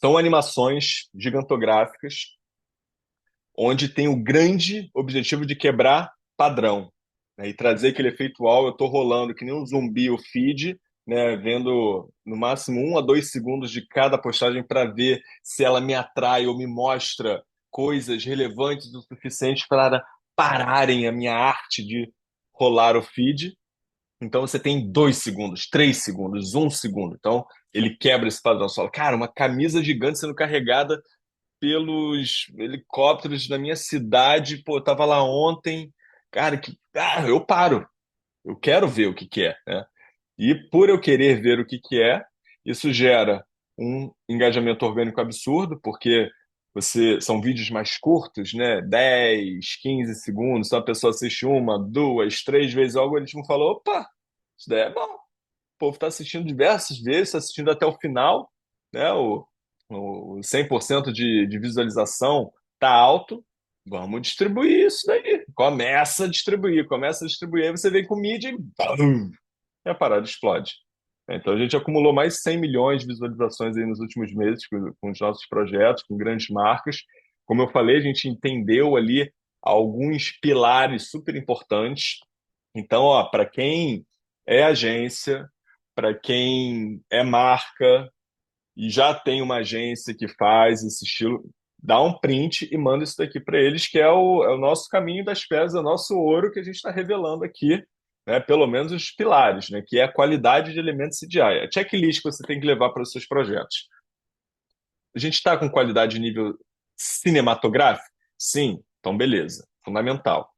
São animações gigantográficas, onde tem o grande objetivo de quebrar padrão, né, e trazer aquele efeito uau, eu estou rolando que nem um zumbi o feed, né, vendo no máximo 1 a 2 segundos de cada postagem para ver se ela me atrai ou me mostra coisas relevantes o suficiente para pararem a minha arte de rolar o feed. Então você tem 2 segundos, 3 segundos, 1 segundo. Então ele quebra esse padrão. Você fala, cara, uma camisa gigante sendo carregada pelos helicópteros da minha cidade. Pô, eu tava lá ontem. Cara, eu paro. Eu quero ver o que que é, né? E por eu querer ver o que que é, isso gera um engajamento orgânico absurdo, porque são vídeos mais curtos, né? 10, 15 segundos. Então a pessoa assiste 1, 2, 3 vezes, o algoritmo falou: opa, isso daí é bom. O povo está assistindo diversas vezes, está assistindo até o final, né? O 100% de visualização está alto. Vamos distribuir isso daí. Começa a distribuir. Aí você vem com mídia e BAM! E a parada explode. Então a gente acumulou mais de 100 milhões de visualizações aí nos últimos meses com os nossos projetos, com grandes marcas. Como eu falei, a gente entendeu ali alguns pilares super importantes. Então, ó, para quem é agência, para quem é marca e já tem uma agência que faz esse estilo, dá um print e manda isso daqui para eles, que é o nosso caminho das pedras, é o nosso ouro que a gente está revelando aqui, né? Pelo menos os pilares, né? Que é a qualidade de elementos CGI, a checklist que você tem que levar para os seus projetos. A gente está com qualidade de nível cinematográfico? Sim, então beleza, fundamental.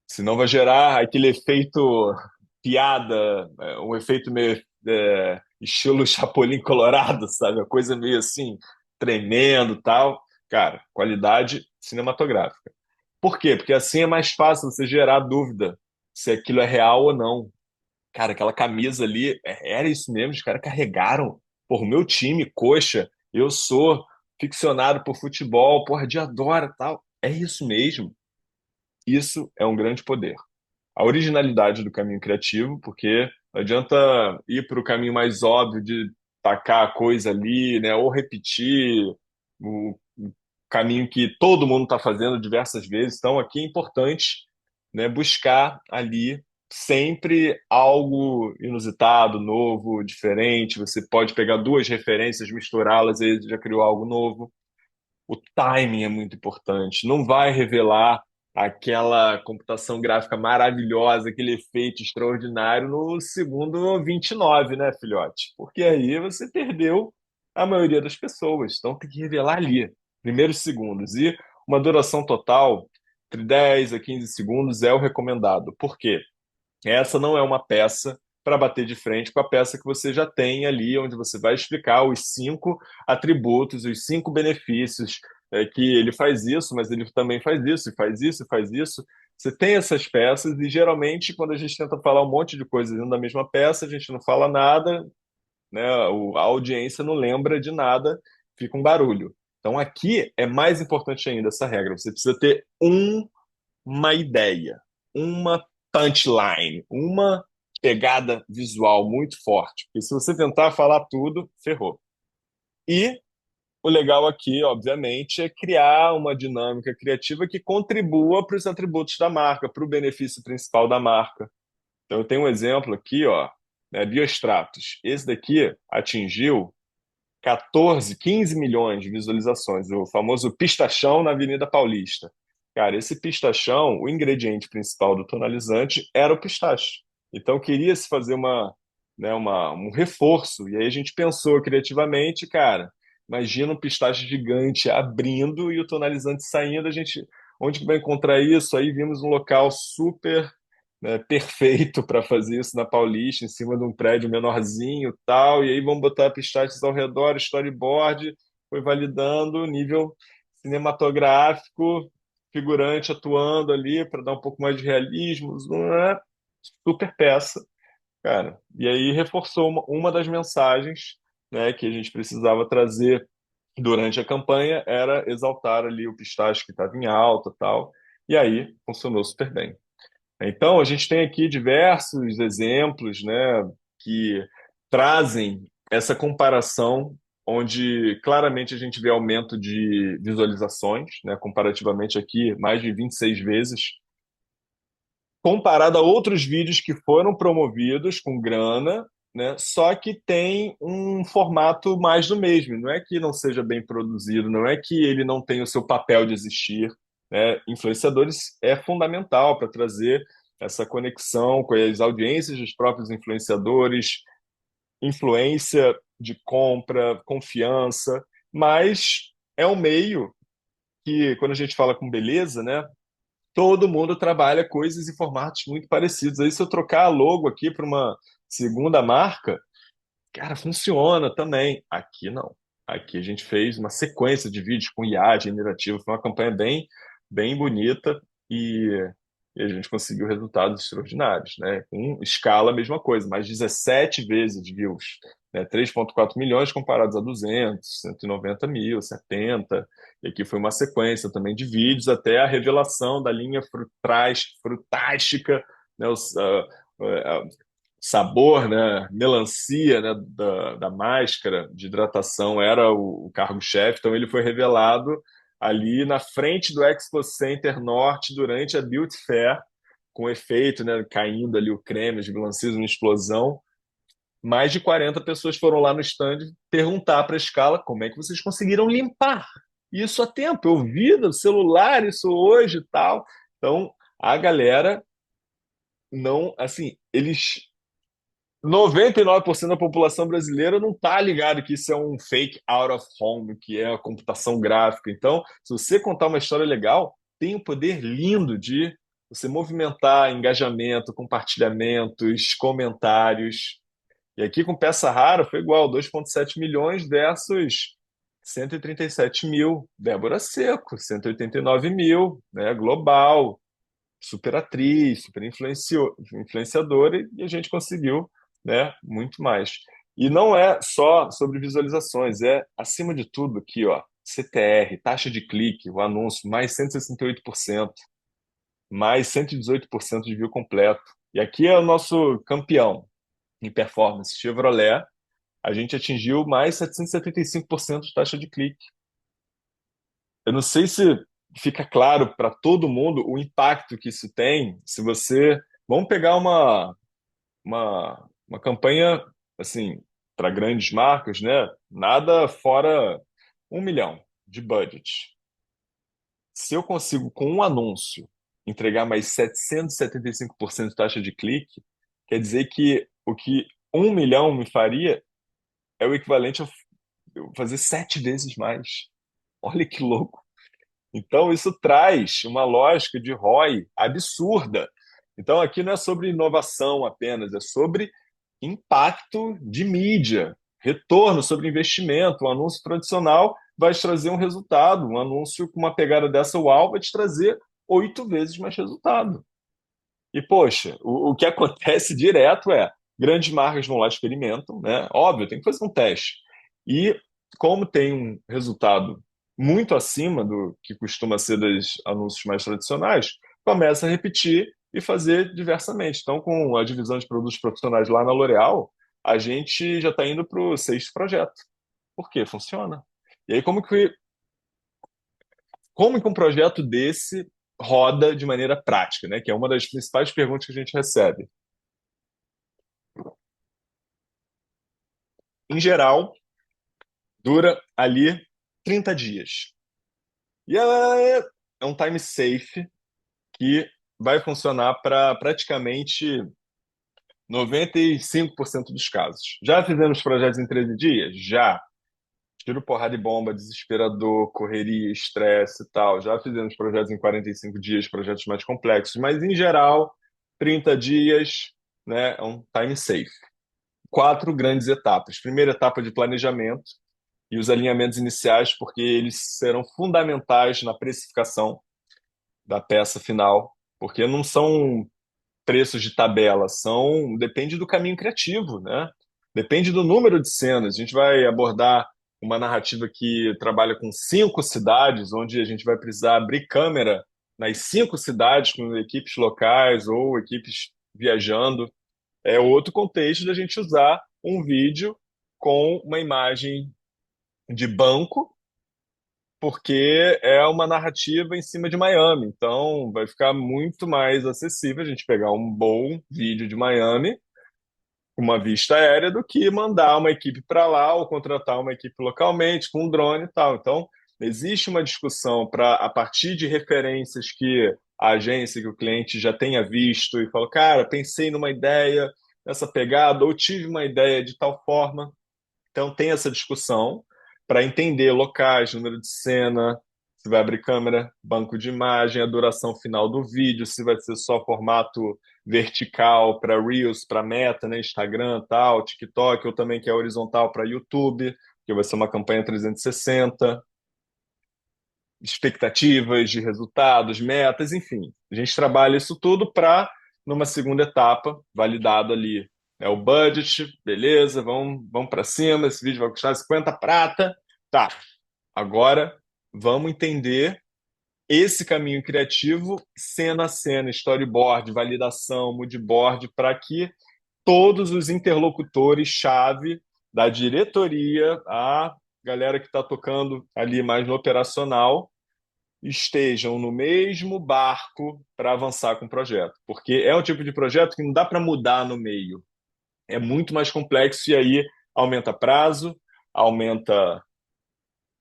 Senão vai gerar aquele efeito piada, um efeito meio estilo Chapolin Colorado, sabe? A coisa meio assim, tremendo tal. Cara, qualidade cinematográfica. Por quê? Porque assim é mais fácil você gerar dúvida se aquilo é real ou não. Cara, aquela camisa ali, era isso mesmo? Os caras carregaram. Por meu time, coxa, eu sou ficcionado por futebol, porra, de adora tal. É isso mesmo. Isso é um grande poder. A originalidade do caminho criativo, porque não adianta ir para o caminho mais óbvio de tacar a coisa ali, né, ou repetir o caminho que todo mundo está fazendo diversas vezes. Então, aqui é importante, né, buscar ali sempre algo inusitado, novo, diferente. Você pode pegar duas referências, misturá-las e já criou algo novo. O timing é muito importante. Não vai revelar aquela computação gráfica maravilhosa, aquele efeito extraordinário no segundo 29, né, filhote? Porque aí você perdeu a maioria das pessoas. Então tem que revelar ali, primeiros segundos. E uma duração total entre 10 a 15 segundos é o recomendado. Por quê? Essa não é uma peça para bater de frente com a peça que você já tem ali, onde você vai explicar os 5 atributos, os 5 benefícios, que ele faz isso, mas ele também faz isso, e faz isso, e faz isso. Você tem essas peças, e geralmente, quando a gente tenta falar um monte de coisas dentro da mesma peça, a gente não fala nada, né? A audiência não lembra de nada, fica um barulho. Então, aqui é mais importante ainda essa regra. Você precisa ter uma ideia, uma punchline, uma pegada visual muito forte. Porque se você tentar falar tudo, ferrou. E o legal aqui, obviamente, é criar uma dinâmica criativa que contribua para os atributos da marca, para o benefício principal da marca. Então, eu tenho um exemplo aqui, ó, né, Biostratos. Esse daqui atingiu 14, 15 milhões de visualizações, o famoso pistachão na Avenida Paulista. Cara, esse pistachão, o ingrediente principal do tonalizante era o pistache. Então queria-se fazer um reforço, e aí a gente pensou criativamente, cara, imagina um pistache gigante abrindo e o tonalizante saindo, onde que vai encontrar isso? Aí vimos um local super, né, perfeito para fazer isso na Paulista, em cima de um prédio menorzinho, tal, e aí vamos botar pistaches ao redor, storyboard, foi validando nível cinematográfico, figurante atuando ali para dar um pouco mais de realismo, super peça, cara. E aí reforçou uma das mensagens, né, que a gente precisava trazer durante a campanha, era exaltar ali o pistache que estava em alta, tal, e aí funcionou super bem. Então, a gente tem aqui diversos exemplos, né, que trazem essa comparação onde claramente a gente vê aumento de visualizações, né? Comparativamente aqui, mais de 26 vezes, comparado a outros vídeos que foram promovidos com grana, né? Só que tem um formato mais do mesmo. Não é que não seja bem produzido, não é que ele não tenha o seu papel de existir, né? Influenciadores é fundamental para trazer essa conexão com as audiências dos próprios influenciadores, influência de compra, confiança, mas é um meio que, quando a gente fala com beleza, né? Todo mundo trabalha coisas e formatos muito parecidos. Aí, se eu trocar a logo aqui para uma segunda marca, cara, funciona também. Aqui não. Aqui a gente fez uma sequência de vídeos com IA generativo. Foi uma campanha bem bonita e, e a gente conseguiu resultados extraordinários, né? Com escala, a mesma coisa, mais 17 vezes views, né? 3,4 milhões comparados a 200, 190 mil, 70. E aqui foi uma sequência também de vídeos até a revelação da linha frutástica, né? Sabor, né, melancia, né, da máscara de hidratação era o cargo-chefe, então ele foi revelado ali na frente do Expo Center Norte durante a Beauty Fair, com efeito, né, caindo ali o creme, as melancias, uma explosão. Mais de 40 pessoas foram lá no stand perguntar para a escala como é que vocês conseguiram limpar isso a tempo. Eu vi no celular isso hoje e tal. Então, a galera não, assim, eles 99% da população brasileira não está ligado que isso é um fake out of home, que é a computação gráfica. Então, se você contar uma história legal, tem um poder lindo de você movimentar engajamento, compartilhamentos, comentários. E aqui com peça rara foi igual, 2,7 milhões versus 137 mil. Débora Seco, 189 mil, né? Global, super atriz, super influenciadora, e a gente conseguiu, né, muito mais. E não é só sobre visualizações, é acima de tudo aqui, ó, CTR, taxa de clique, o anúncio, mais 168%, mais 118% de view completo. E aqui é o nosso campeão em performance, Chevrolet, a gente atingiu mais 775% de taxa de clique. Eu não sei se fica claro para todo mundo o impacto que isso tem se você. Vamos pegar uma campanha assim para grandes marcas, né? Nada fora 1 milhão de budget. Se eu consigo, com um anúncio, entregar mais 775% de taxa de clique, quer dizer que o que 1 milhão me faria é o equivalente a eu fazer 7 vezes mais. Olha que louco. Então, isso traz uma lógica de ROI absurda. Então, aqui não é sobre inovação apenas, é sobre impacto de mídia, retorno sobre investimento. Um anúncio tradicional vai te trazer um resultado, um anúncio com uma pegada dessa, uau, vai te trazer 8 vezes mais resultado. E, poxa, o que acontece direto é grandes marcas vão lá, experimentam, né? Óbvio, tem que fazer um teste. E como tem um resultado muito acima do que costuma ser dos anúncios mais tradicionais, começa a repetir e fazer diversamente. Então, com a divisão de produtos profissionais lá na L'Oréal, a gente já está indo para o sexto projeto. Por quê? Funciona. E aí, como que um projeto desse roda de maneira prática, né? Que é uma das principais perguntas que a gente recebe. Em geral, dura ali 30 dias. E ela é um time safe que vai funcionar para praticamente 95% dos casos. Já fizemos projetos em 13 dias? Já. Tiro, porrada e bomba, desesperador, correria, estresse e tal. Já fizemos projetos em 45 dias, projetos mais complexos, mas em geral, 30 dias, né, é um time safe. 4 grandes etapas. Primeira etapa de planejamento e os alinhamentos iniciais, porque eles serão fundamentais na precificação da peça final, porque não são preços de tabela, depende do caminho criativo, né? Depende do número de cenas. A gente vai abordar uma narrativa que trabalha com 5 cidades, onde a gente vai precisar abrir câmera nas 5 cidades com equipes locais ou equipes viajando. É outro contexto da gente usar um vídeo com uma imagem de banco, porque é uma narrativa em cima de Miami. Então, vai ficar muito mais acessível a gente pegar um bom vídeo de Miami, com uma vista aérea, do que mandar uma equipe para lá ou contratar uma equipe localmente com um drone e tal. Então, existe uma discussão para, a partir de referências que a agência, que o cliente já tenha visto e falou, cara, pensei numa ideia nessa pegada, ou tive uma ideia de tal forma. Então, tem essa discussão para entender locais, número de cena, se vai abrir câmera, banco de imagem, a duração final do vídeo, se vai ser só formato vertical para Reels, para Meta, né, Instagram, tal, TikTok, ou também que é horizontal para YouTube, que vai ser uma campanha 360, expectativas de resultados, metas, enfim. A gente trabalha isso tudo para, numa segunda etapa, validado ali. É o budget, beleza, vamos para cima, esse vídeo vai custar 50 prata. Tá, agora vamos entender esse caminho criativo, cena a cena, storyboard, validação, moodboard, para que todos os interlocutores-chave da diretoria, a galera que está tocando ali mais no operacional, estejam no mesmo barco para avançar com o projeto. Porque é um tipo de projeto que não dá para mudar no meio. É muito mais complexo e aí aumenta prazo, aumenta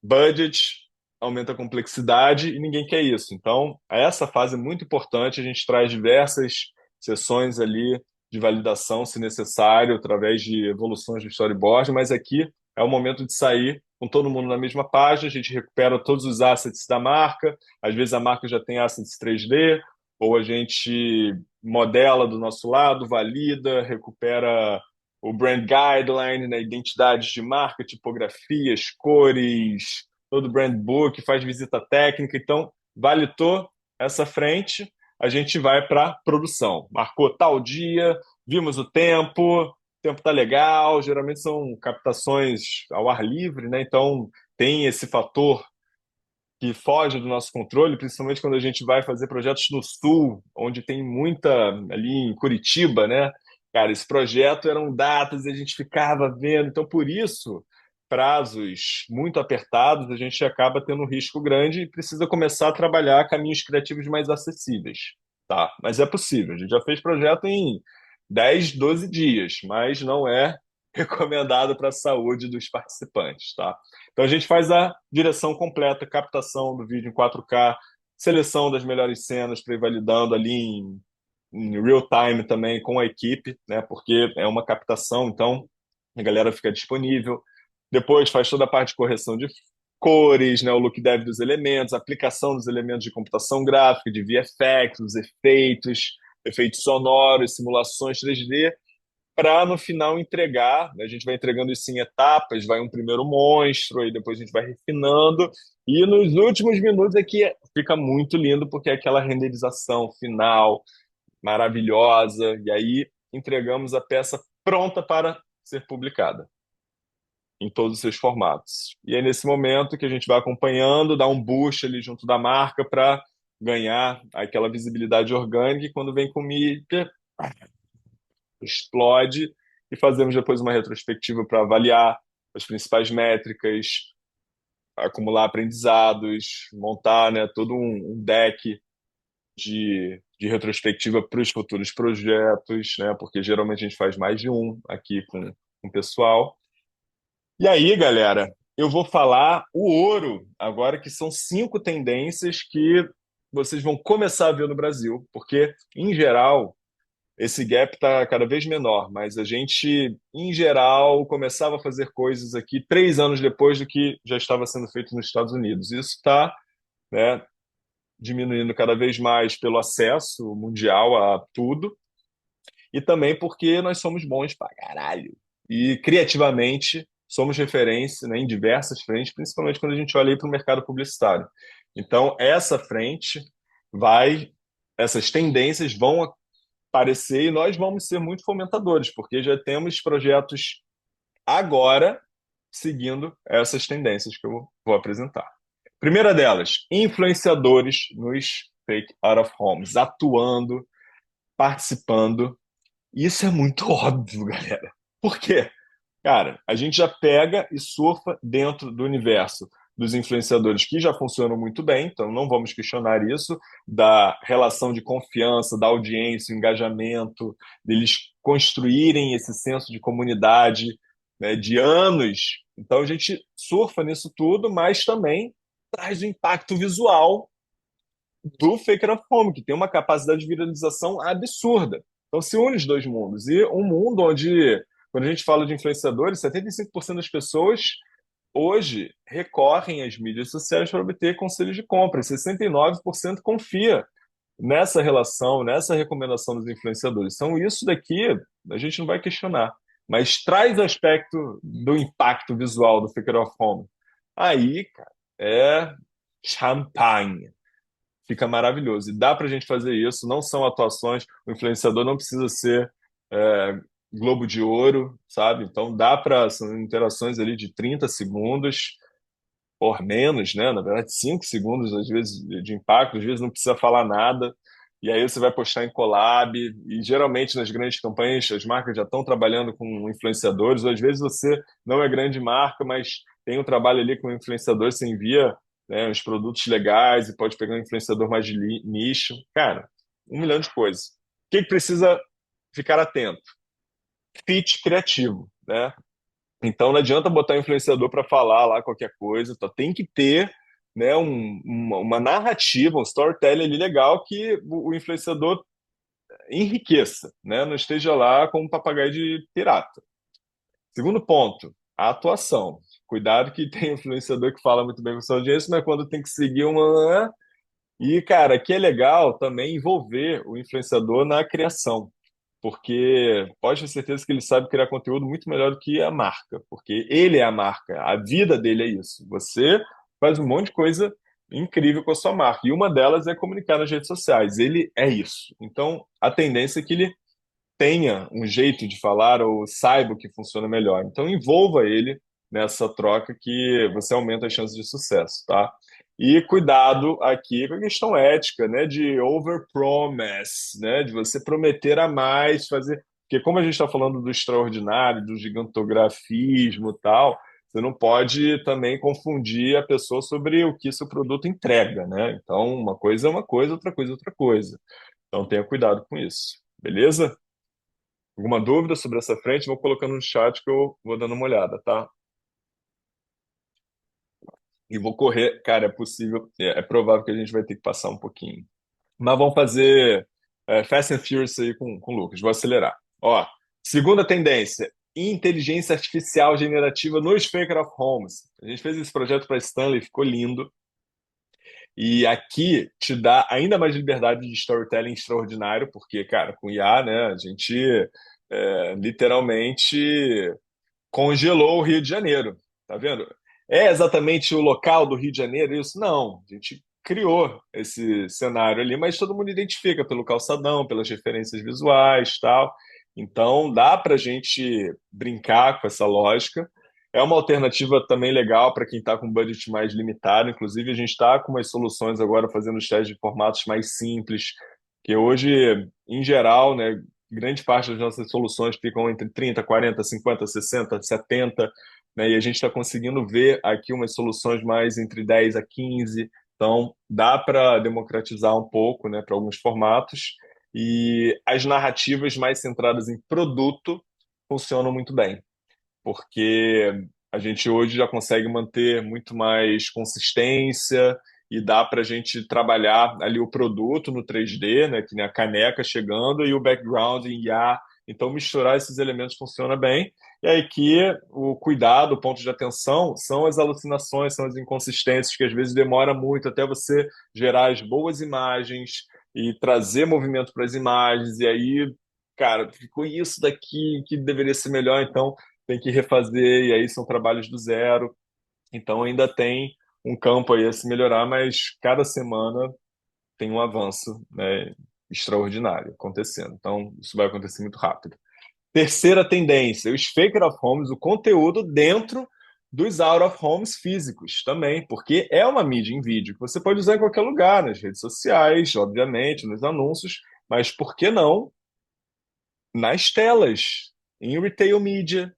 budget, aumenta a complexidade e ninguém quer isso. Então, essa fase é muito importante. A gente traz diversas sessões ali de validação, se necessário, através de evoluções do storyboard, mas aqui é o momento de sair com todo mundo na mesma página, a gente recupera todos os assets da marca, às vezes a marca já tem assets 3D, ou a gente modela do nosso lado, valida, recupera o brand guideline, né, identidades de marca, tipografias, cores, todo brand book, faz visita técnica. Então, validou essa frente, a gente vai para produção. Marcou tal dia, vimos o tempo tá legal. Geralmente são captações ao ar livre, né? Então, tem esse fator que foge do nosso controle, principalmente quando a gente vai fazer projetos no sul, onde tem muita, ali em Curitiba, né? Cara, esse projeto eram datas e a gente ficava vendo. Então, por isso, prazos muito apertados, a gente acaba tendo um risco grande e precisa começar a trabalhar caminhos criativos mais acessíveis, tá? Mas é possível. A gente já fez projeto em 10, 12 dias, mas não é recomendado para a saúde dos participantes, tá? Então a gente faz a direção completa, captação do vídeo em 4K, seleção das melhores cenas para ir validando ali em real time também com a equipe, né? Porque é uma captação, então a galera fica disponível. Depois faz toda a parte de correção de cores, né? O look dev dos elementos, aplicação dos elementos de computação gráfica, de VFX, os efeitos, efeitos sonoros, simulações 3D para no final entregar, né? A gente vai entregando isso em etapas, vai um primeiro monstro, aí depois a gente vai refinando, e nos últimos minutos é que fica muito lindo, porque é aquela renderização final maravilhosa, e aí entregamos a peça pronta para ser publicada em todos os seus formatos. E é nesse momento que a gente vai acompanhando, dá um boost ali junto da marca para ganhar aquela visibilidade orgânica, e quando vem com mídia, explode e fazemos depois uma retrospectiva para avaliar as principais métricas, acumular aprendizados, montar, né, todo um deck de retrospectiva para os futuros projetos, né, porque geralmente a gente faz mais de um aqui com o pessoal. E aí, galera, eu vou falar o ouro agora, que são 5 tendências que vocês vão começar a ver no Brasil, porque, em geral, esse gap está cada vez menor, mas a gente, em geral, começava a fazer coisas aqui 3 anos depois do que já estava sendo feito nos Estados Unidos. Isso está, né, diminuindo cada vez mais pelo acesso mundial a tudo e também porque nós somos bons pra caralho. E criativamente somos referência, né, em diversas frentes, principalmente quando a gente olha para o mercado publicitário. Então, essa frente vai, essas tendências vão aparecer e nós vamos ser muito fomentadores, porque já temos projetos agora seguindo essas tendências que eu vou apresentar. Primeira delas, influenciadores nos fake out of homes, atuando, participando. Isso é muito óbvio, galera. Por quê? Cara, a gente já pega e surfa dentro do universo dos influenciadores que já funcionam muito bem, então não vamos questionar isso, da relação de confiança, da audiência, o engajamento, deles construírem esse senso de comunidade, né, de anos. Então a gente surfa nisso tudo, mas também traz o impacto visual do Faker of Home, que tem uma capacidade de viralização absurda. Então se une os dois mundos. E um mundo onde, quando a gente fala de influenciadores, 75% das pessoas hoje recorrem às mídias sociais para obter conselhos de compra. E 69% confia nessa relação, nessa recomendação dos influenciadores. Então, isso daqui a gente não vai questionar. Mas traz o aspecto do impacto visual do Faker of Home. Aí, cara, é champanhe. Fica maravilhoso. E dá para a gente fazer isso, não são atuações, o influenciador não precisa ser é, Globo de Ouro, sabe? Então dá para, são interações ali de 30 segundos, por menos, né? Na verdade, 5 segundos, às vezes, de impacto, às vezes não precisa falar nada. E aí você vai postar em collab, e geralmente nas grandes campanhas as marcas já estão trabalhando com influenciadores, ou às vezes você não é grande marca, mas tem um trabalho ali com influenciador, você envia, né, uns produtos legais e pode pegar um influenciador mais de nicho. Cara, um milhão de coisas. O que que precisa ficar atento? Fit criativo, né? Então não adianta botar influenciador para falar lá qualquer coisa, tá? Tem que ter, né, uma narrativa, um storytelling ali legal que o influenciador enriqueça, né? Não esteja lá como um papagaio de pirata. Segundo ponto, a atuação. Cuidado que tem influenciador que fala muito bem com sua audiência, mas quando tem que seguir uma. E, cara, que é legal também envolver o influenciador na criação, porque pode ter certeza que ele sabe criar conteúdo muito melhor do que a marca, porque ele é a marca, a vida dele é isso. Você faz um monte de coisa incrível com a sua marca, e uma delas é comunicar nas redes sociais. Ele é isso. Então, a tendência é que ele tenha um jeito de falar ou saiba o que funciona melhor. Então, envolva ele nessa troca que você aumenta as chances de sucesso, tá? E cuidado aqui com a questão ética, né? De overpromise, né? De você prometer a mais, fazer. Porque, como a gente está falando do extraordinário, do gigantografismo e tal, você não pode também confundir a pessoa sobre o que seu produto entrega, né? Então, uma coisa é uma coisa, outra coisa é outra coisa. Então, tenha cuidado com isso, beleza? Alguma dúvida sobre essa frente? Vou colocando no chat que eu vou dando uma olhada, tá? E vou correr. Cara, é possível, é provável que a gente vai ter que passar um pouquinho. Mas vamos fazer Fast and Furious aí com o Lucas. Vou acelerar. Ó, segunda tendência: inteligência artificial generativa nos Faker of Homes. A gente fez esse projeto para Stanley, ficou lindo. E aqui te dá ainda mais liberdade de storytelling extraordinário, porque, cara, com IA, né, a gente literalmente congelou o Rio de Janeiro, tá vendo? É exatamente o local do Rio de Janeiro isso? Não, a gente criou esse cenário ali, mas todo mundo identifica pelo calçadão, pelas referências visuais, tal. Então dá para a gente brincar com essa lógica. É uma alternativa também legal para quem está com budget mais limitado. Inclusive, a gente está com umas soluções agora fazendo os testes de formatos mais simples, que hoje, em geral, né, grande parte das nossas soluções ficam entre 30, 40, 50, 60, 70, né? E a gente está conseguindo ver aqui umas soluções mais entre 10 a 15. Então, dá para democratizar um pouco, né, para alguns formatos. E as narrativas mais centradas em produto funcionam muito bem, porque a gente hoje já consegue manter muito mais consistência e dá para a gente trabalhar ali o produto no 3D, né, que nem a caneca chegando e o background em IA. Então, misturar esses elementos funciona bem. E aí que o cuidado, o ponto de atenção, são as alucinações, são as inconsistências, que às vezes demora muito até você gerar as boas imagens e trazer movimento para as imagens. E aí, cara, ficou isso daqui que deveria ser melhor. Então, tem que refazer, e aí são trabalhos do zero. Então ainda tem um campo aí a se melhorar, mas cada semana tem um avanço, né, extraordinário acontecendo. Então isso vai acontecer muito rápido. Terceira tendência, os Faker of Homes, o conteúdo dentro dos Out of Homes físicos também, porque é uma mídia em vídeo que você pode usar em qualquer lugar, nas redes sociais, obviamente, nos anúncios, mas por que não nas telas, em retail media,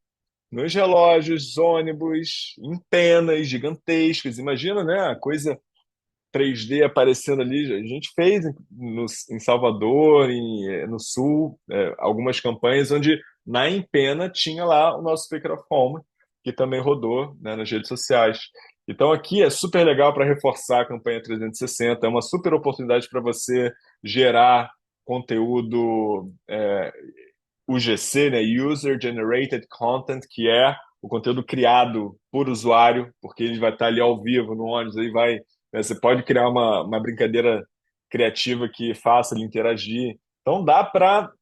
nos relógios, ônibus, em penas gigantescas. Imagina, né? A coisa 3D aparecendo ali. A gente fez em Salvador, no Sul, algumas campanhas onde na Empena tinha lá o nosso Faker of Home, que também rodou, né, nas redes sociais. Então aqui é super legal para reforçar a campanha 360, é uma super oportunidade para você gerar conteúdo UGC, né, User Generated Content, que é o conteúdo criado por usuário, porque ele vai estar ali ao vivo no ônibus, aí vai, né, você pode criar uma brincadeira criativa que faça ele interagir. Então dá para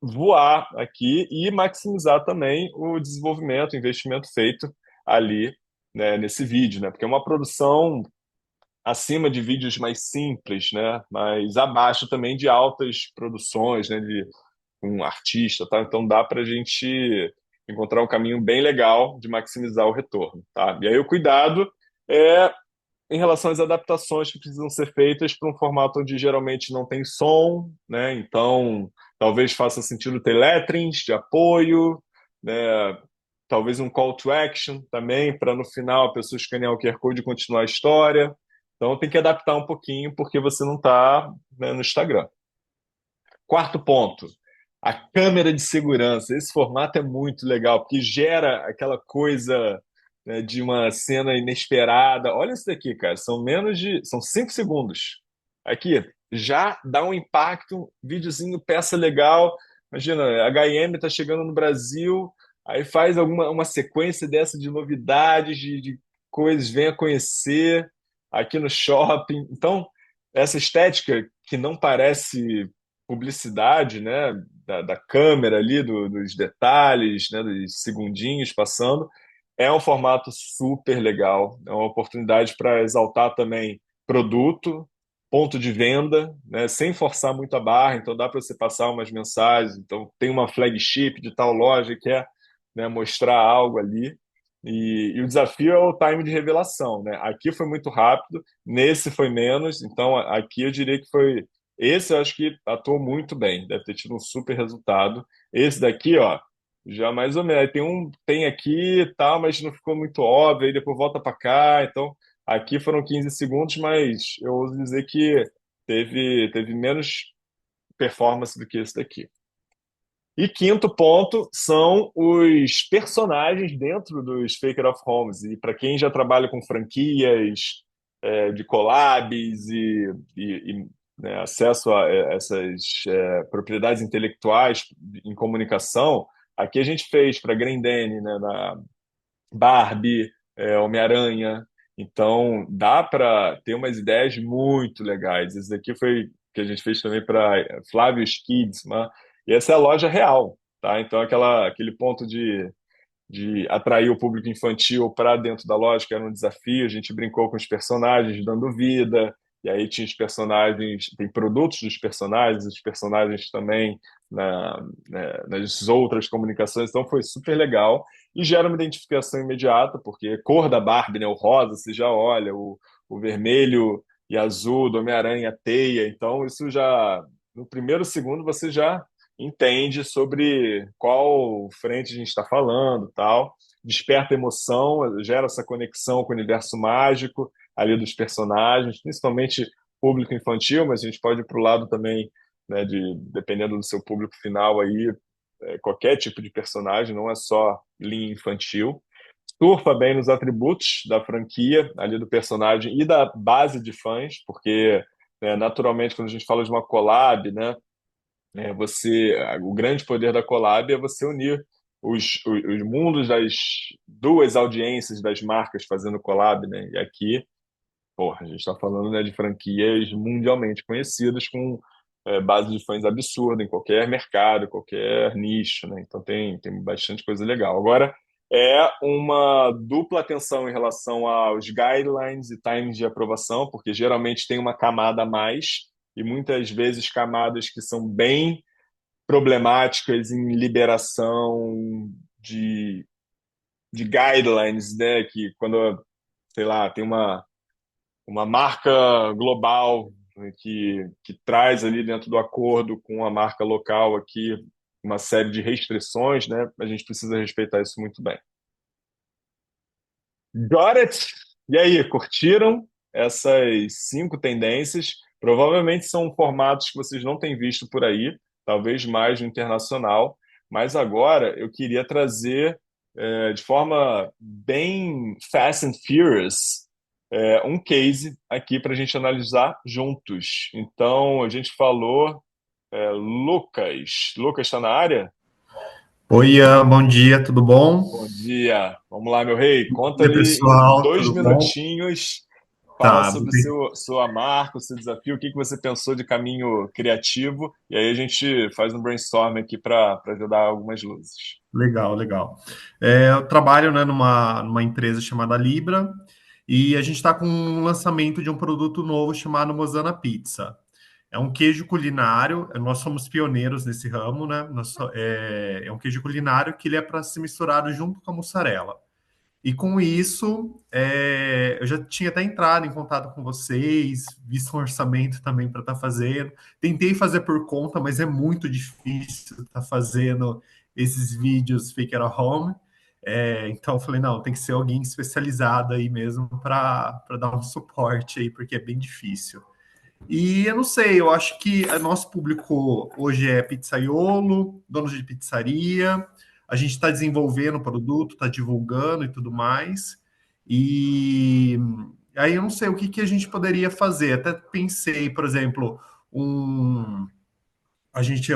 voar aqui e maximizar também o desenvolvimento, o investimento feito ali, né, nesse vídeo, né? Porque é uma produção acima de vídeos mais simples, né? Mas abaixo também de altas produções, né? De um artista, tá? Então dá para a gente encontrar um caminho bem legal de maximizar o retorno, tá? E aí o cuidado é em relação às adaptações que precisam ser feitas para um formato onde geralmente não tem som, né? Então talvez faça sentido ter letterings de apoio, né? Talvez um call to action também, para no final a pessoa escanear o QR Code e continuar a história. Então tem que adaptar um pouquinho, porque você não está, né, no Instagram. Quarto ponto, a câmera de segurança. Esse formato é muito legal, porque gera aquela coisa, né, de uma cena inesperada. Olha isso daqui, cara, são 5 segundos. Aqui, já dá um impacto, videozinho, peça legal. Imagina, a H&M está chegando no Brasil, aí faz uma sequência dessa de novidades, de coisas, venha conhecer aqui no shopping. Então, essa estética que não parece publicidade, né, da câmera ali, dos detalhes, né, dos segundinhos passando, é um formato super legal, é uma oportunidade para exaltar também produto, ponto de venda, né, sem forçar muito a barra, então dá para você passar umas mensagens, então tem uma flagship de tal loja que quer, né, mostrar algo ali, e o desafio é o time de revelação, né? Aqui foi muito rápido, nesse foi menos, então aqui eu diria que foi esse eu acho que atuou muito bem, deve ter tido um super resultado. Esse daqui, ó, já mais ou menos. Tem aqui e tal, mas não ficou muito óbvio, aí depois volta para cá. Então, aqui foram 15 segundos, mas eu ouso dizer que teve menos performance do que esse daqui. E quinto ponto são os personagens dentro dos Faker of Homes. E para quem já trabalha com franquias, de collabs né, acesso a essas propriedades intelectuais em comunicação, aqui a gente fez para Grendene, né, na Barbie, Homem-Aranha. Então dá para ter umas ideias muito legais. Esse daqui foi que a gente fez também para Flávios Kids, né? E essa é a loja real, tá? Então aquele ponto de atrair o público infantil para dentro da loja, que era um desafio. A gente brincou com os personagens, dando vida, e aí tinha os personagens, tem produtos dos personagens, os personagens também nas outras comunicações, então foi super legal e gera uma identificação imediata, porque cor da Barbie, né, o rosa, você já olha, o vermelho e azul do Homem-Aranha, a teia, então isso já, no primeiro segundo, você já entende sobre qual frente a gente está falando, tal. Desperta emoção, gera essa conexão com o universo mágico ali dos personagens, principalmente público infantil, mas a gente pode ir para o lado também, né, dependendo do seu público final aí, qualquer tipo de personagem, não é só linha infantil. Surfa bem nos atributos da franquia, ali do personagem e da base de fãs, porque, né, naturalmente, quando a gente fala de uma collab, né, o grande poder da collab é você unir os mundos das duas audiências das marcas fazendo collab, né? E aqui, porra, a gente está falando, né, de franquias mundialmente conhecidas com base de fãs absurda em qualquer mercado, qualquer nicho, né? Então tem bastante coisa legal. Agora, é uma dupla atenção em relação aos guidelines e times de aprovação, porque geralmente tem uma camada a mais e muitas vezes camadas que são bem problemáticas em liberação de, de guidelines, né? Que quando, sei lá, tem uma marca global, né, que traz ali dentro do acordo com a marca local aqui uma série de restrições, né? A gente precisa respeitar isso muito bem. Got it! E aí, curtiram essas 5 tendências? Provavelmente são formatos que vocês não têm visto por aí, talvez mais no internacional, mas agora eu queria trazer de forma bem Fast and Furious um case aqui para a gente analisar juntos. Então, a gente falou, Lucas. Lucas está na área? Oi, Ian, bom dia, tudo bom? Bom dia. Vamos lá, meu rei. Bom Conta dia, aí em pessoal, dois tudo bom? minutinhos. Fala Tá, sobre sua marca, o seu desafio, o que que você pensou de caminho criativo, e aí a gente faz um brainstorm aqui para ajudar algumas luzes. legal, legal. Eu trabalho, né, numa empresa chamada Libra e a gente está com um lançamento de um produto novo chamado Mozana Pizza. É um queijo culinário, nós somos pioneiros nesse ramo, né? É um queijo culinário que ele é para ser misturado junto com a mussarela. E com isso, eu já tinha até entrado em contato com vocês, visto um orçamento também para estar fazendo. Tentei fazer por conta, mas é muito difícil estar fazendo esses vídeos fake at home. Então eu falei, não, tem que ser alguém especializado aí mesmo para dar um suporte aí, porque é bem difícil. E eu não sei, eu acho que o nosso público hoje é pizzaiolo, donos de pizzaria. A gente está desenvolvendo o produto, está divulgando e tudo mais. E aí eu não sei o que, que a gente poderia fazer. Até pensei, por exemplo, um, a gente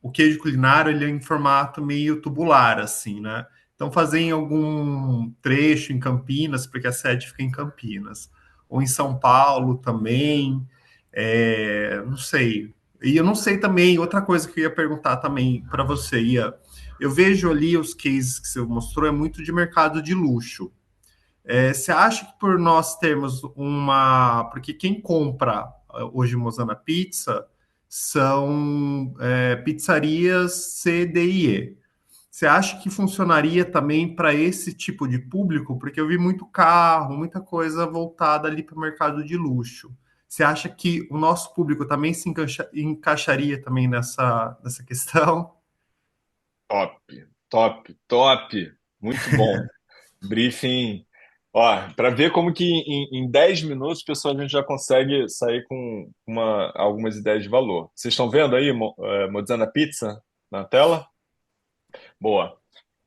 o queijo culinário ele é em formato meio tubular assim, né? Então fazer em algum trecho em Campinas, porque a sede fica em Campinas, ou em São Paulo também, não sei. E eu não sei também, outra coisa que eu ia perguntar também para você, Ia, eu vejo ali os cases que você mostrou, é muito de mercado de luxo. Você acha que por nós termos uma. Porque quem compra hoje Mozana Pizza são pizzarias C, D e E. Você acha que funcionaria também para esse tipo de público? Porque eu vi muito carro, muita coisa voltada ali para o mercado de luxo. Você acha que o nosso público também se encaixaria também nessa questão? Top, top, top. Muito bom. Briefing. Ó, para ver como que em 10 minutos, pessoal, a gente já consegue sair com algumas ideias de valor. Vocês estão vendo aí, Mozana Pizza na tela? Boa.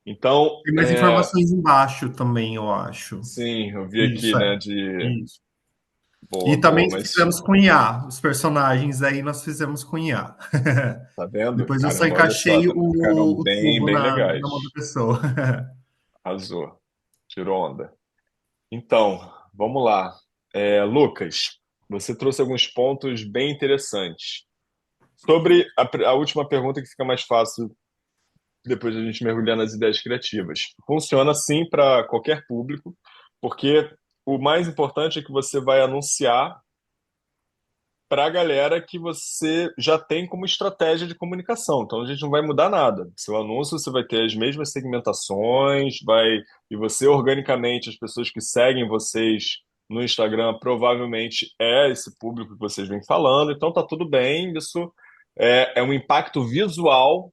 Então, Tem mais informações embaixo também, eu acho. sim, eu vi aqui, Isso, né, é. de Isso. boa, E também boa, mas fizemos com IA. Os personagens aí nós fizemos com IA. tá vendo? Depois eu só Caramba, olha só, encaixei ficaram o bem, tubo bem na mão da legais. pessoa. Arrasou, tirou onda. Então, vamos lá. Lucas, você trouxe alguns pontos bem interessantes. Sobre a última pergunta, que fica mais fácil depois de a gente mergulhar nas ideias criativas. Funciona sim para qualquer público, porque o mais importante é que você vai anunciar para a galera que você já tem como estratégia de comunicação. Então a gente não vai mudar nada. Seu anúncio você vai ter as mesmas segmentações, e você organicamente as pessoas que seguem vocês no Instagram provavelmente é esse público que vocês vêm falando. Então tá tudo bem. Isso é um impacto visual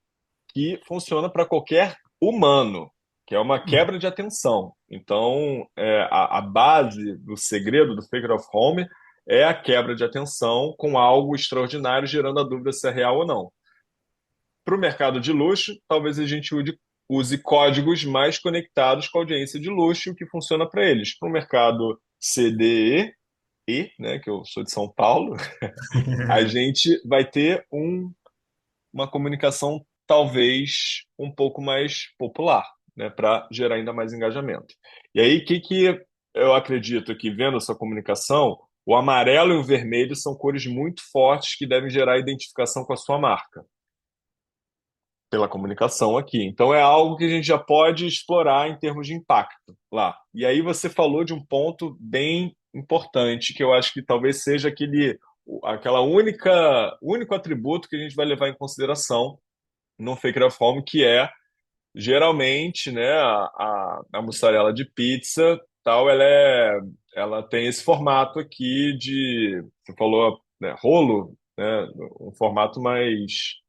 que funciona para qualquer humano, que é uma quebra de atenção. Então, a base do segredo do Faker of Home é a quebra de atenção com algo extraordinário, gerando a dúvida se é real ou não. Para o mercado de luxo, talvez a gente use códigos mais conectados com a audiência de luxo, o que funciona para eles. Para o mercado CDE, né, que eu sou de São Paulo, a gente vai ter uma comunicação talvez um pouco mais popular, né, para gerar ainda mais engajamento. E aí, o que que eu acredito que, vendo essa comunicação, o amarelo e o vermelho são cores muito fortes que devem gerar identificação com a sua marca, pela comunicação aqui. Então, é algo que a gente já pode explorar em termos de impacto lá. E aí, você falou de um ponto bem importante, que eu acho que talvez seja aquela único atributo que a gente vai levar em consideração no Faker of Home, que é geralmente, né, a mussarela de pizza, tal, ela tem esse formato aqui você falou, né, rolo, né, um formato mais,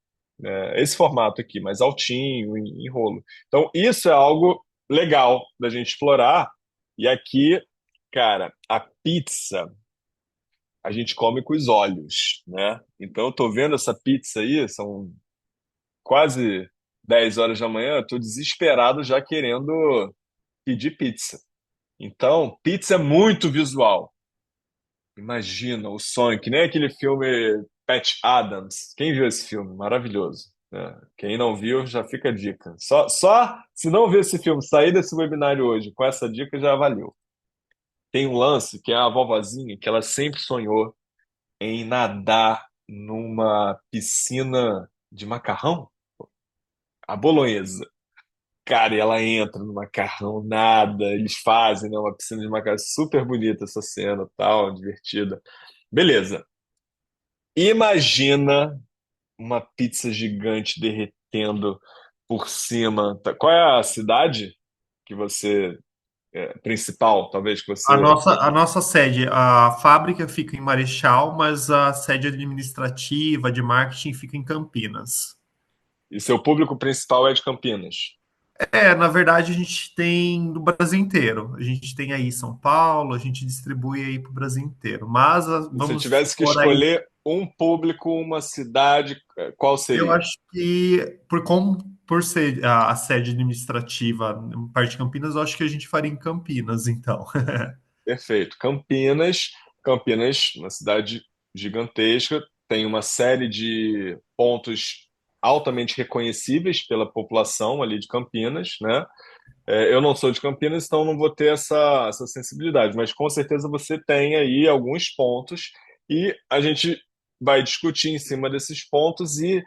esse formato aqui, mais altinho, em rolo. Então, isso é algo. legal da gente explorar. E aqui, cara, a pizza a gente come com os olhos, né? Então eu tô vendo essa pizza aí, são quase 10 horas da manhã, eu tô desesperado já querendo pedir pizza. Então, pizza é muito visual. Imagina o sonho, que nem aquele filme Patch Adams. Quem viu esse filme? Maravilhoso, né? Quem não viu, já fica a dica. Só se não ver esse filme, sair desse webinário hoje com essa dica já valeu. Tem um lance que é a vovozinha que ela sempre sonhou em nadar numa piscina de macarrão, a bolonhesa. Cara, e ela entra no macarrão, nada, eles fazem, né, uma piscina de macarrão, super bonita essa cena, tal, divertida. Beleza. Imagina uma pizza gigante derretendo por cima. Qual é a cidade que você principal, talvez que você. A nossa sede, a fábrica fica em Marechal, mas a sede administrativa de marketing fica em Campinas. E seu público principal é de Campinas. É, na verdade, a gente tem do Brasil inteiro. A gente tem aí São Paulo, a gente distribui aí para o Brasil inteiro. Mas Se você vamos tivesse que supor aí, escolher um público, uma cidade, qual eu seria? acho que por ser a sede administrativa em parte de Campinas, eu acho que a gente faria em Campinas, então. Perfeito. Campinas, Campinas, uma cidade gigantesca, tem uma série de pontos altamente reconhecíveis pela população ali de Campinas, né? Eu não sou de Campinas, então não vou ter essa sensibilidade, mas com certeza você tem aí alguns pontos e a gente vai discutir em cima desses pontos e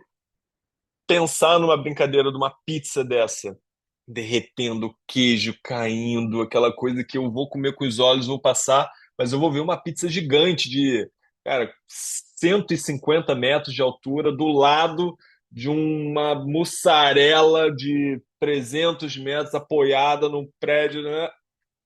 pensar numa brincadeira de uma pizza dessa, derretendo, queijo caindo, aquela coisa que eu vou comer com os olhos, vou passar, mas eu vou ver uma pizza gigante de, cara, 150 metros de altura, do lado de uma mussarela de 300 metros apoiada num prédio, né?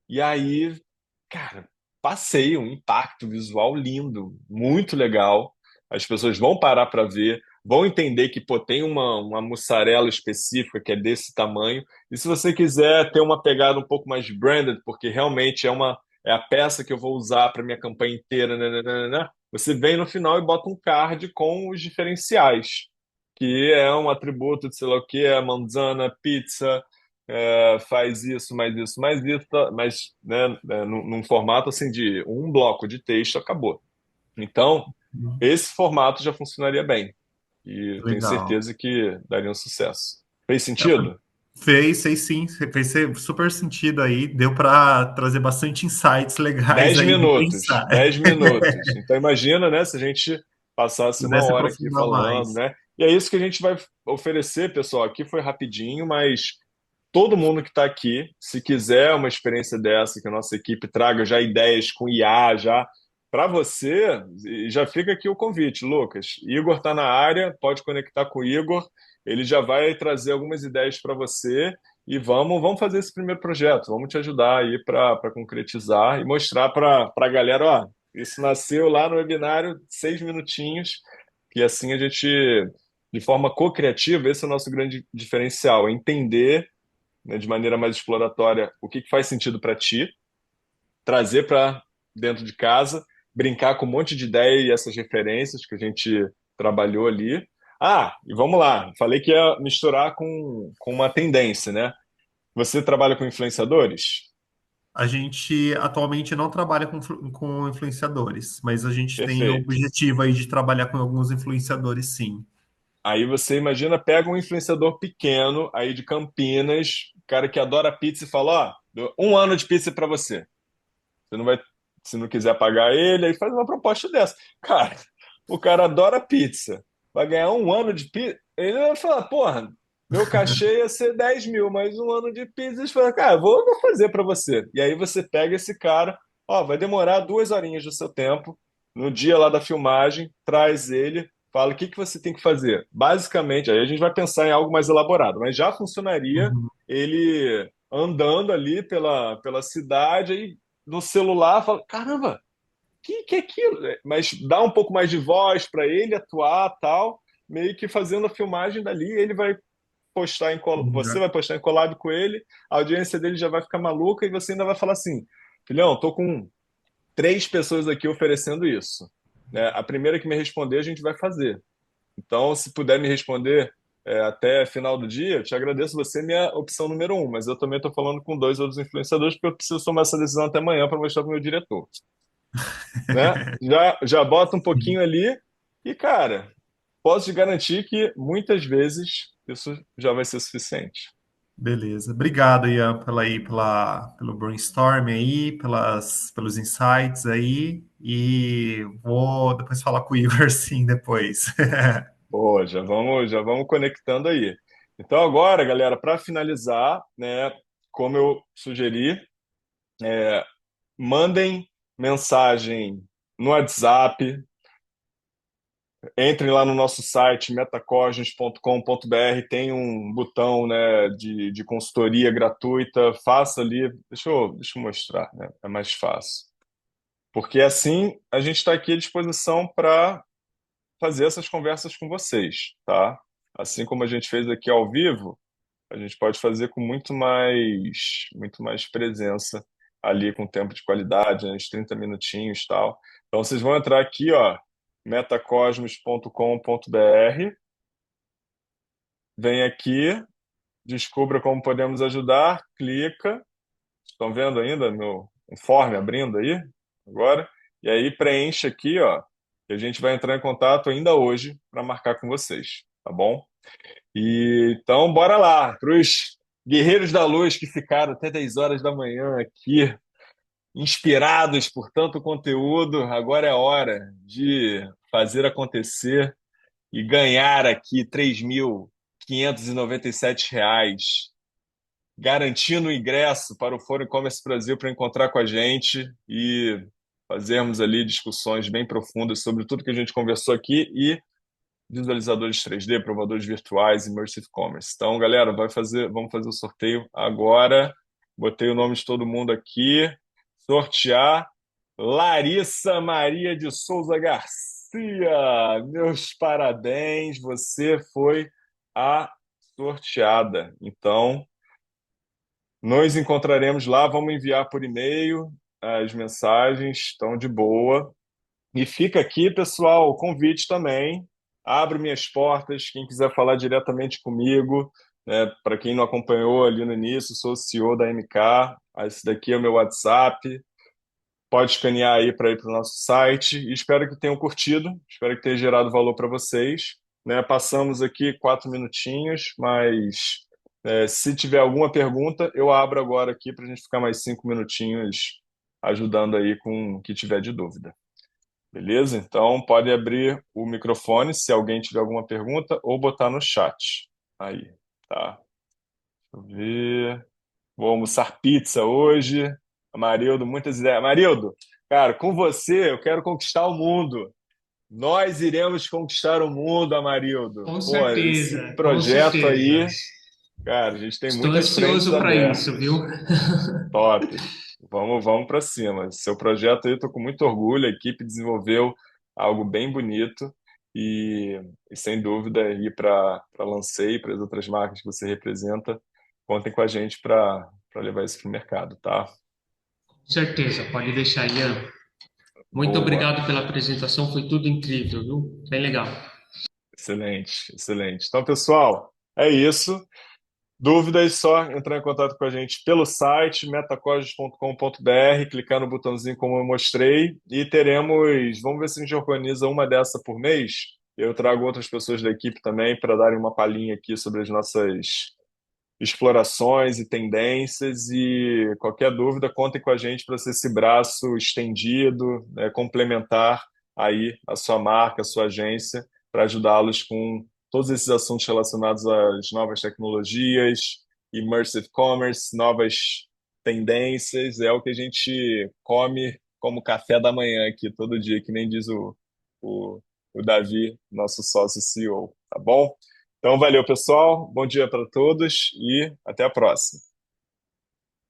E aí, cara, passei um impacto visual lindo, muito legal. As pessoas vão parar para ver, vão entender que pô, tem uma mussarela específica que é desse tamanho. E se você quiser ter uma pegada um pouco mais branded, porque realmente é a peça que eu vou usar para minha campanha inteira, né, você vem no final e bota um card com os diferenciais, que é um atributo de sei lá o que, é manzana, pizza, faz isso, mais isso, mas né, num formato assim de um bloco de texto acabou. Então, esse formato já funcionaria bem e tenho Legal. certeza que daria um sucesso. Fez sentido? Fez sim, super sentido aí, deu para trazer bastante insights legais Dez aí de minutos, pensar. 10 minutos. Então imagina, né, se a gente passasse uma Pudesse hora aqui aprofundar falando, mais. né? E é isso que a gente vai oferecer, pessoal. Aqui foi rapidinho, mas todo mundo que está aqui, se quiser uma experiência dessa, que a nossa equipe traga já ideias com IA, já para você, e já fica aqui o convite, Lucas. Igor está na área, pode conectar com o Igor, ele já vai trazer algumas ideias para você e vamos fazer esse primeiro projeto, vamos te ajudar aí para concretizar e mostrar para a galera, ó, isso nasceu lá no webinário, 6 minutinhos, e assim a gente, de forma co-criativa, esse é o nosso grande diferencial, é entender, né, de maneira mais exploratória o que faz sentido para ti, trazer para dentro de casa, brincar com um monte de ideia e essas referências que a gente trabalhou ali. Ah, e vamos lá, falei que ia misturar com uma tendência, né? Você trabalha com influenciadores? A gente atualmente não trabalha com influenciadores, mas a gente tem o Perfeito. objetivo aí de trabalhar com alguns influenciadores, sim. Aí você imagina, pega um influenciador pequeno aí de Campinas, cara que adora pizza e fala, ó, dou 1 ano de pizza para você. Você não vai, se não quiser pagar ele, aí faz uma proposta dessa. Cara, o cara adora pizza. Vai ganhar 1 ano de pizza. Ele vai falar, porra, meu cachê ia ser 10 mil, mas 1 ano de pizza. Ele fala, cara, vou fazer para você. E aí você pega esse cara, ó, vai demorar 2 horinhas do seu tempo, no dia lá da filmagem, traz ele, fala o que você tem que fazer. Basicamente, aí a gente vai pensar em algo mais elaborado, mas já funcionaria Uhum. ele andando ali pela cidade, aí no celular, fala, caramba, que é aquilo? Mas dá um pouco mais de voz para ele atuar, tal, meio que fazendo a filmagem dali, ele vai você vai postar em collab com ele, a audiência dele já vai ficar maluca e você ainda vai falar assim, filhão, tô com 3 pessoas aqui oferecendo isso. Né? A primeira que me responder, a gente vai fazer. Então, se puder me responder até final do dia, eu te agradeço. Você é minha opção número 1, mas eu também estou falando com 2 outros influenciadores porque eu preciso tomar essa decisão até amanhã para mostrar para o meu diretor. Né? Já bota um pouquinho ali e, cara, posso te garantir que muitas vezes isso já vai ser suficiente. Beleza. Obrigado, Ian, pelo brainstorm aí, pelos insights aí. E vou depois falar com o Igor, sim, depois. Boa, já vamos conectando aí. Então, agora, galera, para finalizar, né, como eu sugeri, mandem mensagem no WhatsApp, entrem lá no nosso site metacosmos.com.br, tem um botão, né, de consultoria gratuita, faça ali, deixa eu mostrar, né, é mais fácil. Porque assim a gente está aqui à disposição para fazer essas conversas com vocês, tá? Assim como a gente fez aqui ao vivo, a gente pode fazer com muito mais presença ali com tempo de qualidade, né, uns 30 minutinhos e tal. Então vocês vão entrar aqui, ó, metacosmos.com.br, vem aqui, descubra como podemos ajudar, clica. Estão vendo ainda meu informe abrindo aí agora? E aí preenche aqui, ó, que a gente vai entrar em contato ainda hoje para marcar com vocês, tá bom? E então, bora lá, para os guerreiros da luz que ficaram até 10 horas da manhã aqui, inspirados por tanto conteúdo, agora é hora de fazer acontecer e ganhar aqui R$ 3.597, garantindo o ingresso para o Fórum E-Commerce Brasil para encontrar com a gente e fazermos ali discussões bem profundas sobre tudo que a gente conversou aqui e visualizadores 3D, provadores virtuais, Immersive Commerce. Então, galera, vamos fazer o sorteio agora. Botei o nome de todo mundo aqui. Sortear Larissa Maria de Souza Garcia. Meus parabéns, você foi a sorteada. Então, nos encontraremos lá. Vamos enviar por e-mail as mensagens. Estão de boa. E fica aqui, pessoal, o convite também. Abro minhas portas, quem quiser falar diretamente comigo, né, para quem não acompanhou ali no início, sou o CEO da MK. Esse daqui é o meu WhatsApp. Pode escanear aí para ir para o nosso site. E espero que tenham curtido, espero que tenha gerado valor para vocês. Né, passamos aqui 4 minutinhos, mas se tiver alguma pergunta, eu abro agora aqui para a gente ficar mais 5 minutinhos ajudando aí com o que tiver de dúvida. Beleza? Então pode abrir o microfone se alguém tiver alguma pergunta ou botar no chat. Aí, tá. Deixa eu ver. Vou almoçar pizza hoje. Amarildo, muitas ideias. Amarildo, cara, com você eu quero conquistar o mundo. Nós iremos conquistar o mundo, Amarildo. Pô, esse Com projeto certeza. aí, cara, a gente tem Estou muitas frentes ansioso para isso, viu? abertas. Top. Vamos para cima. Seu projeto aí, estou com muito orgulho. A equipe desenvolveu algo bem bonito e sem dúvida aí para Lancei e para as outras marcas que você representa, contem com a gente para levar isso para o mercado, tá? Com certeza, pode deixar, Ian. Muito Boa. obrigado pela apresentação, foi tudo incrível, viu? Bem legal. Excelente, excelente. Então, pessoal, é isso. Dúvidas, só entrar em contato com a gente pelo site metacosmos.com.br, clicar no botãozinho como eu mostrei e vamos ver se a gente organiza uma dessa por mês. Eu trago outras pessoas da equipe também para darem uma palhinha aqui sobre as nossas explorações e tendências e qualquer dúvida, contem com a gente para ser esse braço estendido, né, complementar aí a sua marca, a sua agência, para ajudá-los com todos esses assuntos relacionados às novas tecnologias, immersive commerce, novas tendências, é o que a gente come como café da manhã aqui todo dia, que nem diz o, o Davi, nosso sócio CEO, tá bom? Então, valeu, pessoal. Bom dia para todos e até a próxima.